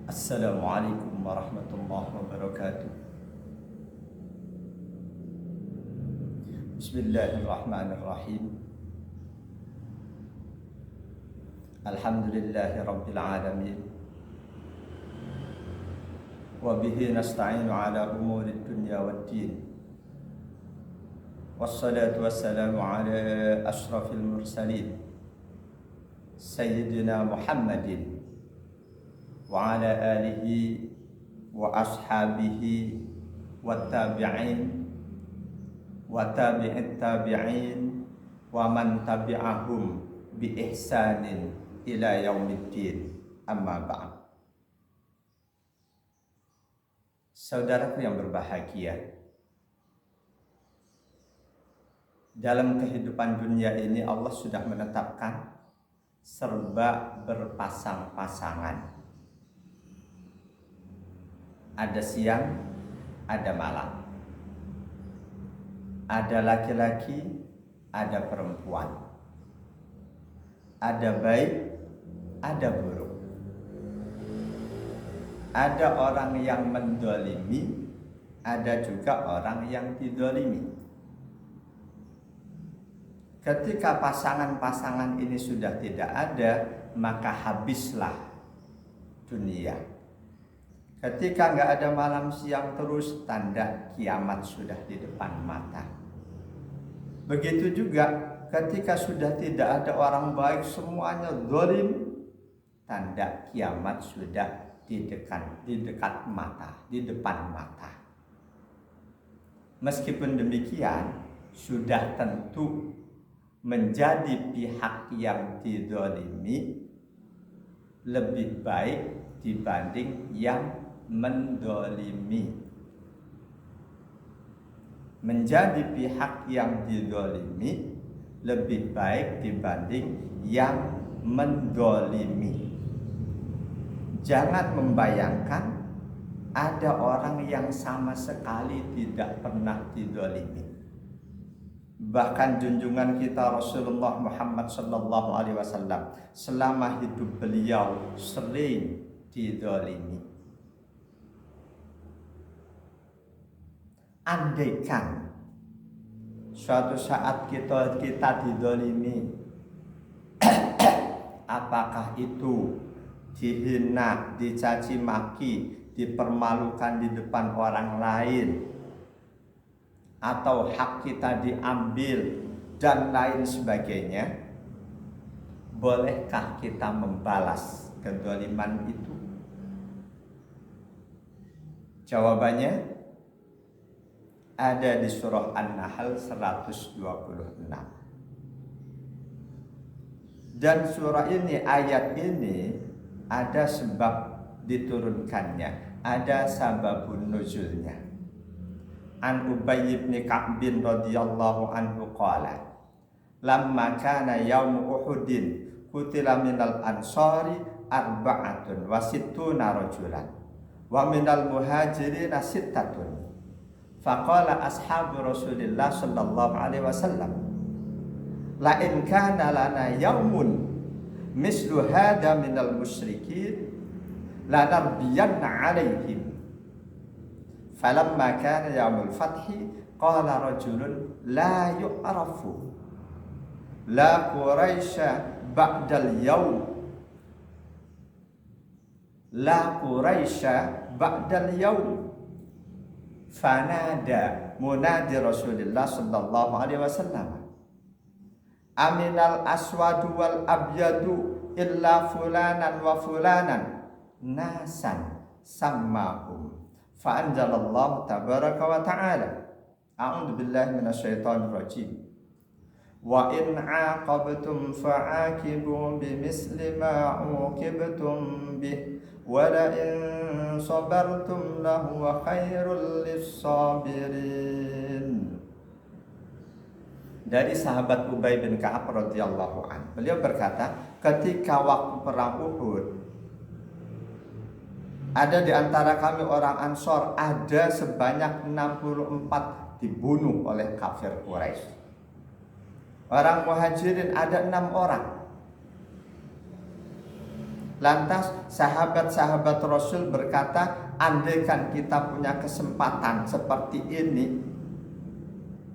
Assalamualaikum warahmatullahi wabarakatuh. Bismillahirrahmanirrahim. Alhamdulillahi rabbil alamin. Wa bihi nasta'inu ala umuri dunya waddin. Wassalatu wassalamu ala ashrafil mursalin Sayyidina Muhammadin wa ala alihi wa ashabihi wa tabi'in wa tabi'it tabi'in wa man tabi'ahum bi ihsanin ila yaumiddin, amma ba'd. Saudaraku yang berbahagia, dalam kehidupan dunia ini Allah sudah menetapkan serba berpasang-pasangan. Ada siang, ada malam. Ada laki-laki, ada perempuan. Ada baik, ada buruk. Ada orang yang mendolimi, ada juga orang yang didolimi. Ketika pasangan-pasangan ini sudah tidak ada, maka habislah dunia. Ketika nggak ada malam siang terus, tanda kiamat sudah di depan mata. Begitu juga ketika sudah tidak ada orang baik, semuanya zalim, tanda kiamat sudah di dekat mata, di depan mata. Meskipun demikian, sudah tentu menjadi pihak yang dizalimi lebih baik dibanding yang mendolimi. Menjadi pihak yang didolimi lebih baik dibanding yang mendolimi. Jangan membayangkan ada orang yang sama sekali tidak pernah didolimi. Bahkan junjungan kita Rasulullah Muhammad SAW selama hidup beliau sering didolimi. Andaikan suatu saat kita didolimi, apakah itu dihina, dicaci maki, dipermalukan di depan orang lain, atau hak kita diambil dan lain sebagainya, bolehkah kita membalas kedoliman itu? Jawabannya ada di surah An-Nahl 126. Dan surah ini, ayat ini ada sebab diturunkannya, ada sababun nuzulnya. An Ubay bin Ka'b radhiyallahu anhu qala, lamma kana yaum Uhudin qutila minal ansari arba'atun wa sittuna rajulan wa minal muhajirin sittatun. Faqala ashabu Rasulillah sallallahu alaihi wasallam, la in kana lana yaumun mislu hada minal musyrikin la narbiyanna alaihim. Falamma kana yaumul fathi qala rajulun la yu'rafu la quraisha ba'dal yaum la quraisha ba'dal yaum. Fanada munadi Rasulullah sallallahu alaihi wasallam, aminal aswadu wal abyadu illa fulanan wa fulanan nasan sammahum. Fa anzalallahu tabaraka wa ta'ala, a'udzu billahi minasyaitonir rajim, wa in 'aqabtum fa'aqibu bimisli ma 'uqibtum bih wa la in sabartum lahuwa khairul lis-sabirin. Dari sahabat Ubay bin Ka'ab radhiyallahu anhu, beliau berkata, ketika waktu perang Uhud, ada di antara kami orang Ansor, ada sebanyak 64 dibunuh oleh kafir Quraisy. Orang Muhajirin ada 6 orang. Lantas sahabat-sahabat Rasul berkata, andaikan kita punya kesempatan seperti ini,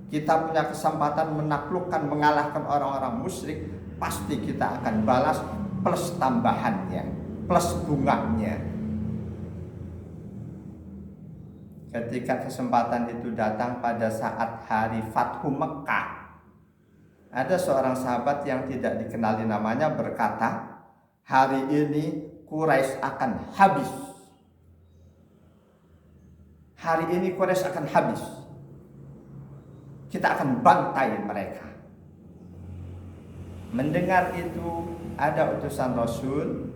kita punya kesempatan menaklukkan, mengalahkan orang-orang musyrik, pasti kita akan balas plus tambahannya, plus bunganya. Ketika kesempatan itu datang pada saat hari Fathu Mekah, ada seorang sahabat yang tidak dikenali namanya berkata, hari ini Quraisy akan habis. Hari ini Quraisy akan habis. Kita akan bantai mereka. Mendengar itu, ada utusan Rasul,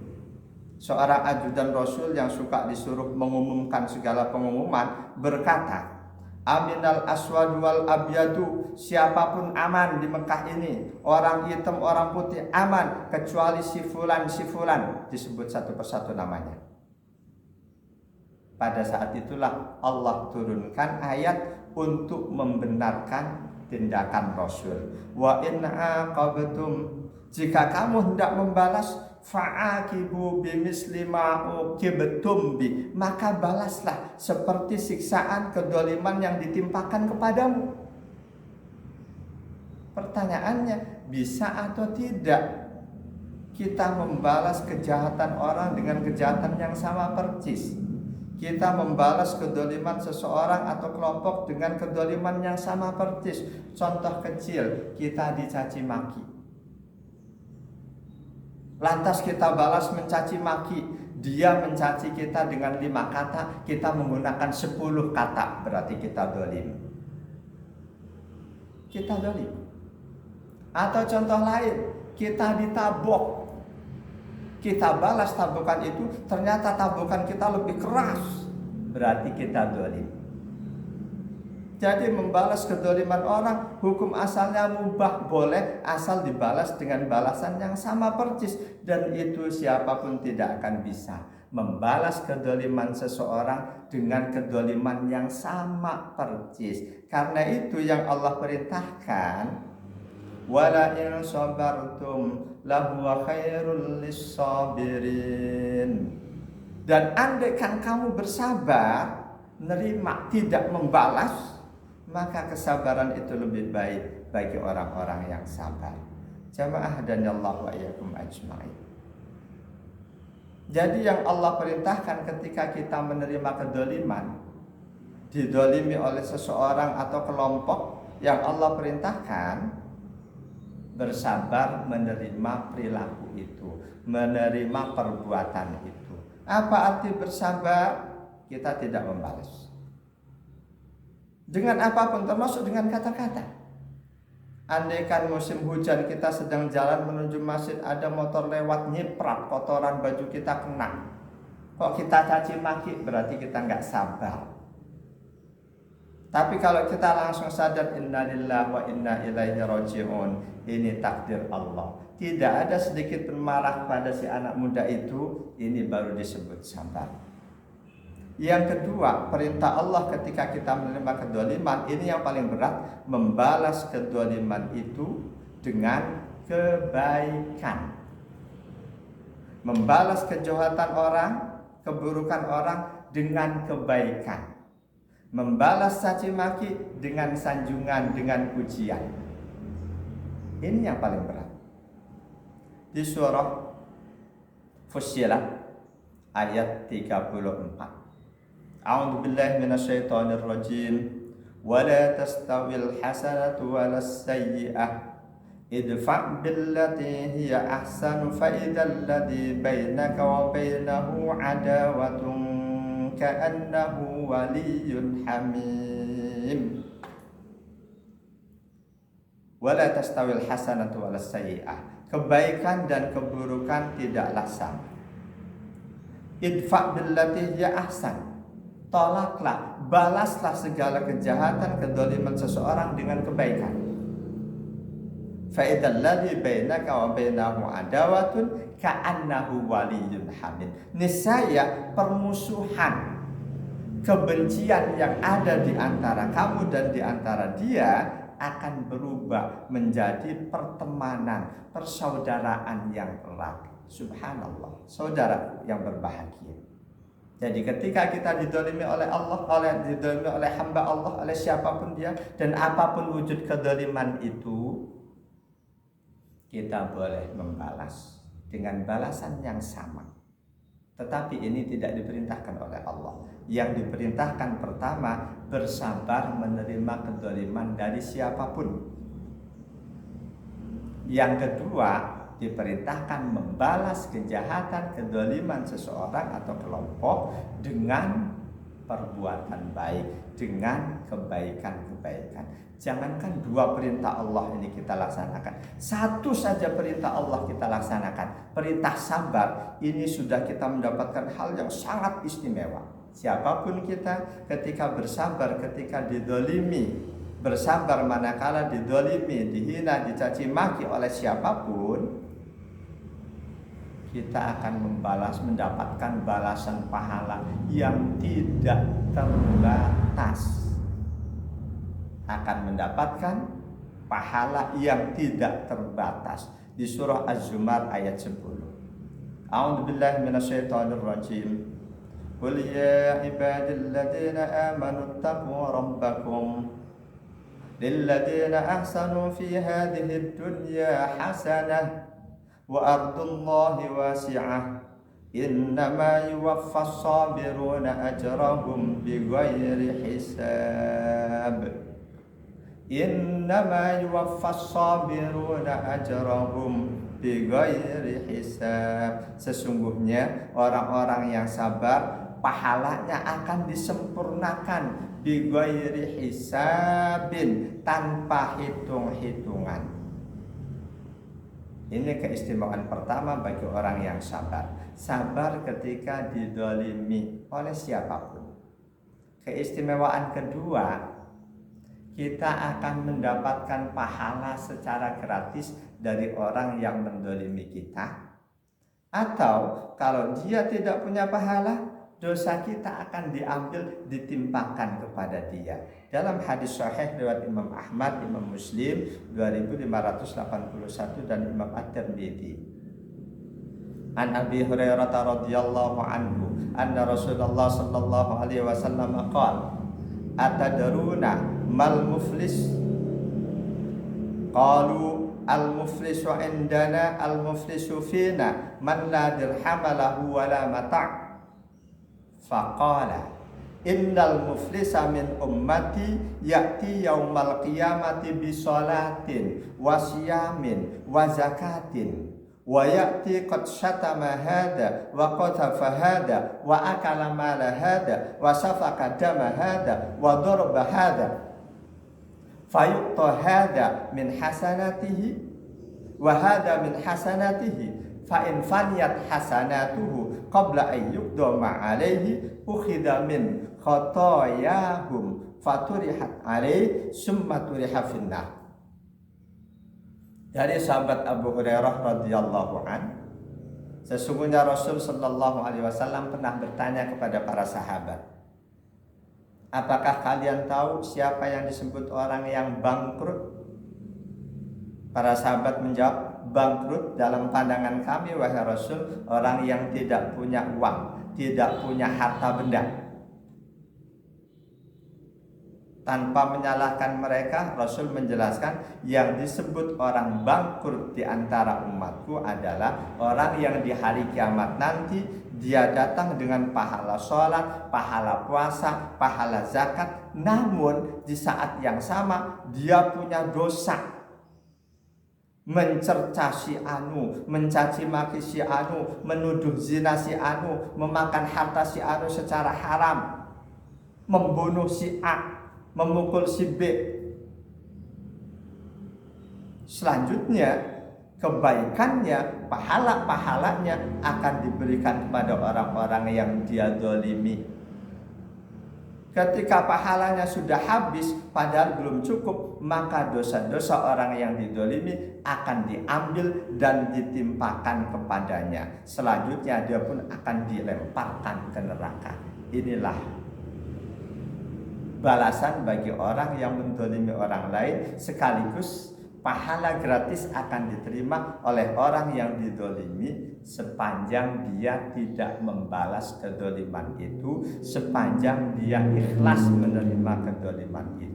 seorang ajudan Rasul yang suka disuruh mengumumkan segala pengumuman, berkata, Aminal aswad wal abyadu, siapapun aman di Mekah ini, orang hitam, orang putih aman, kecuali si fulan, disebut satu persatu namanya. Pada saat itulah Allah turunkan ayat untuk membenarkan tindakan Rasul. Wa in aqabtum, jika kamu hendak membalas, fa'aqibu bimisli ma uqibtum bi, maka balaslah seperti siksaan kedoliman yang ditimpakan kepadamu. Pertanyaannya, bisa atau tidak kita membalas kejahatan orang dengan kejahatan yang sama persis? Kita membalas kedoliman seseorang atau kelompok dengan kedoliman yang sama persis. Contoh kecil, kita dicaci maki, lantas kita balas mencaci maki. Dia mencaci kita dengan 5 kata, kita menggunakan 10 kata, berarti kita dolim. Kita dolim. Atau contoh lain, kita ditabok, kita balas tabukan itu, ternyata tabukan kita lebih keras, berarti kita dolim. Jadi membalas kedoliman orang, hukum asalnya mubah, boleh, asal dibalas dengan balasan yang sama persis. Dan itu siapapun tidak akan bisa membalas kedoliman seseorang dengan kedoliman yang sama persis. Karena itu yang Allah perintahkan, wala in sabartum lahuwa khairul lissabirin. Dan andaikan kamu bersabar, nerima, tidak membalas, maka kesabaran itu lebih baik bagi orang-orang yang sabar. Jamaah dan Allah wa iyyakum ajma'in. Jadi yang Allah perintahkan ketika kita menerima kedoliman, didolimi oleh seseorang atau kelompok, yang Allah perintahkan bersabar menerima perilaku itu, menerima perbuatan itu. Apa arti bersabar? Kita tidak membalas dengan apapun, termasuk dengan kata-kata. Andaikan musim hujan, kita sedang jalan menuju masjid, ada motor lewat nyiprat, kotoran baju kita kena, kok kita caci maki, berarti kita nggak sabar. Tapi kalau kita langsung sadar, innalillahi wa inna ilaihi raji'un, ini takdir Allah, tidak ada sedikit pun marah pada si anak muda itu, ini baru disebut sabar. Yang kedua, perintah Allah ketika kita menerima kedoliman, ini yang paling berat, membalas kedoliman itu dengan kebaikan. Membalas kejahatan orang, keburukan orang dengan kebaikan. Membalas caci maki dengan sanjungan, dengan pujian. Ini yang paling berat. Di surah Fussilat ayat 34. A'udzu billahi minasyaitonir rajim. Wala tastawil hasanatu walas sayyi'ah. Idfa' billati hiya ahsanu fa idzal ladzi bainaka wa bainahu 'adawatun ka'annahu waliyyun hamim. Wala tastawil hasanatu walas sayyi'ah. Kebaikan dan keburukan tidaklah sama. Idfa' billati hiya ahsan. Tolaklah, balaslah segala kejahatan, kedoliman seseorang dengan kebaikan. Fa idzal ladzi bainaka wa bainahu adawatun ka'annahu waliyyun hamim. Niscaya permusuhan, kebencian yang ada di antara kamu dan di antara dia akan berubah menjadi pertemanan, persaudaraan yang erat. Subhanallah, saudara yang berbahagia. Jadi ketika kita didolimi oleh Allah, didolimi oleh hamba Allah, oleh siapapun dia, dan apapun wujud kedoliman itu, kita boleh membalas dengan balasan yang sama. Tetapi ini tidak diperintahkan oleh Allah. Yang diperintahkan pertama, bersabar menerima kedoliman dari siapapun. Yang kedua, diperintahkan membalas kejahatan, kedoliman seseorang atau kelompok dengan perbuatan baik, dengan kebaikan-kebaikan. Jangankan dua perintah Allah ini kita laksanakan, satu saja perintah Allah kita laksanakan, perintah sabar, ini sudah kita mendapatkan hal yang sangat istimewa. Siapapun kita, ketika bersabar, ketika didolimi, bersabar manakala didolimi, dihina, dicaci maki oleh siapapun, kita akan mendapatkan balasan pahala yang tidak terbatas. Akan mendapatkan pahala yang tidak terbatas. Di surah Az-Zumar ayat 10. A'udzubillahi minasyaitonirrajim. Qul ya ibadilladzina amanu taqu rabbakum lilladzina ahsanu fi hadhihi dunya hasanah wa ardullahi wasi'ah innama yuwaffas sabiruna ajrahum bighairi hisab innama yuwaffas sabiruna ajrahum bighairi hisab. Sesungguhnya orang-orang yang sabar pahalanya akan disempurnakan bighairi hisabin, tanpa hitung-hitungan. Ini keistimewaan pertama bagi orang yang sabar. Sabar ketika didolimi oleh siapapun. Keistimewaan kedua, kita akan mendapatkan pahala secara gratis dari orang yang mendolimi kita. Atau kalau dia tidak punya pahala, dosa kita akan diambil, ditimpakan kepada dia. Dalam hadis sahih riwayat Imam Ahmad, Imam Muslim 2581 dan Imam At-Tirmidzi. An Abi Hurairah radhiyallahu anhu anna Rasulullah sallallahu alaihi wasallam qala atadruna mal muflis? Qalu al muflisu indana al muflisu fina man la dirham lahu wa la mata'. Faqala innal muflisa min ummati ya'ti yaumal qiyamati bi sholatin wa siyamin wa zakatin wa ya'ti qad syatama hada wa qadhafa hada wa akala mala hada wa safaka dama hada wa daraba hada fayuqta hada min hasanatihi wa hada min hasanatihi fa in faniyat hasanatuhu qabla an yuqdama alaihi ukhidha min khotoyahum faturihat alaihi summa turiha finnar. Dari sahabat Abu Hurairah radhiyallahu an, sesungguhnya Rasul sallallahu alaihi wasallam pernah bertanya kepada para sahabat, apakah kalian tahu siapa yang disebut orang yang bangkrut? Para sahabat menjawab, bangkrut dalam pandangan kami wahai Rasul, orang yang tidak punya uang, tidak punya harta benda. Tanpa menyalahkan mereka, Rasul menjelaskan yang disebut orang bangkrut di antara umatku adalah orang yang di hari kiamat nanti dia datang dengan pahala sholat, pahala puasa, pahala zakat, namun di saat yang sama dia punya dosa, mencerca si anu, mencaci maki si anu, menuduh zina si anu, memakan harta si anu secara haram, membunuh si A, memukul si B. Selanjutnya kebaikannya, pahala-pahalanya akan diberikan kepada orang-orang yang dia dolimi. Ketika pahalanya sudah habis padahal belum cukup, maka dosa-dosa orang yang didolimi akan diambil dan ditimpakan kepadanya. Selanjutnya dia pun akan dilemparkan ke neraka. Inilah balasan bagi orang yang mendolimi orang lain, sekaligus pahala gratis akan diterima oleh orang yang didolimi sepanjang dia tidak membalas kedoliman itu, sepanjang dia ikhlas menerima kedoliman itu.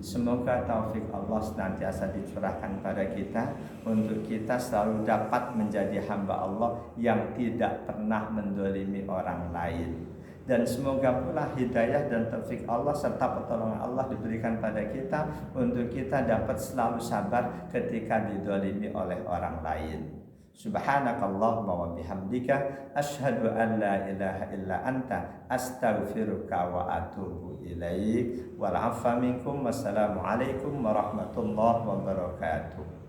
Semoga taufik Allah senantiasa dicurahkan pada kita untuk kita selalu dapat menjadi hamba Allah yang tidak pernah mendolimi orang lain. Dan semoga pula hidayah dan taufik Allah serta pertolongan Allah diberikan pada kita untuk kita dapat selalu sabar ketika didolimi oleh orang lain. Subhanakallahumma wa bihamdika asyhadu an la ilaha illa anta astaghfiruka wa atubu ilaik. Wal 'afwa minkum. Wassalamualaikum warahmatullahi wabarakatuh.